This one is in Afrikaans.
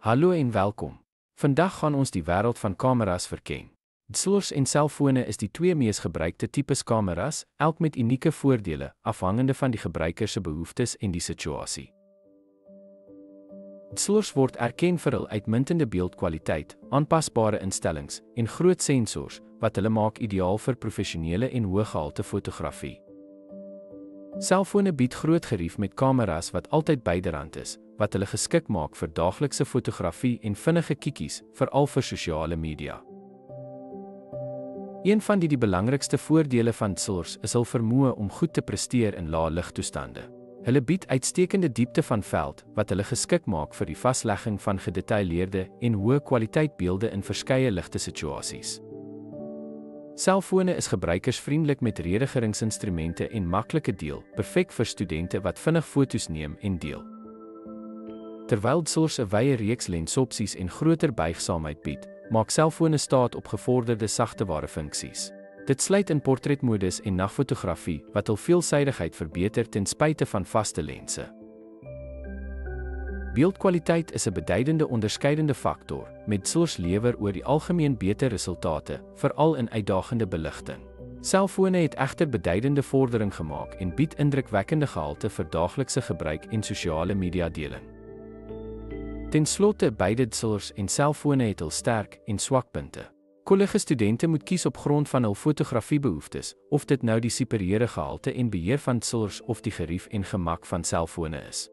Hallo en welkom. Vandag gaan ons die wêreld van kameras verken. DSLRs en selfone is die twee mees gebruikte tipes kameras, elk met unieke voordele, afhangende van die gebruiker se behoeftes en die situasie. DSLRs word erken vir hul uitmuntende beeldkwaliteit, aanpasbare instellings en groot sensors, wat hulle maak ideaal vir professionele en hoëgehalte fotografie. Selfone bied groot gerief met kameras wat altyd byderhand is, wat hulle geskik maak vir daaglikse fotografie en vinnige kiekies, veral vir sosiale media. Een van die belangrikste voordele van DSLRs is hul vermoë om goed te presteer in lae ligtoestande. Hulle bied uitstekende diepte van veld, wat hulle geskik maak vir die vaslegging van gedetailleerde en hoë kwaliteit beelde in verskeie ligte situasies. Selfone is gebruikersvriendelik met redigeringsinstrumente en maklike deel, perfek vir studente wat vinnig foto's neem en deel. Terwyl DSLRs 'n wye reeks lensopsies en groter buigsaamheid bied, maak selfone staat op gevorderde sagteware funksies. Dit sluit in portretmodus en nagfotografie, wat hul veelsidigheid verbeter ten spyte van vaste lense. Beeldkwaliteit is 'n beduidende onderskeidende faktor, met DSLRs lewer oor die algemeen beter resultate, veral in uitdagende beligting. Selfone het egter beduidende vordering gemaak en bied indrukwekkende gehalte vir daaglikse gebruik en sosiale media deling. Ten slotte, beide DSLRs en selfone het hul sterk en swakpunte. Kollige studente moet kies op grond van hul fotografiebehoeftes, of dit nou die superieure gehalte en beheer van DSLRs of die gerief en gemak van selfone is.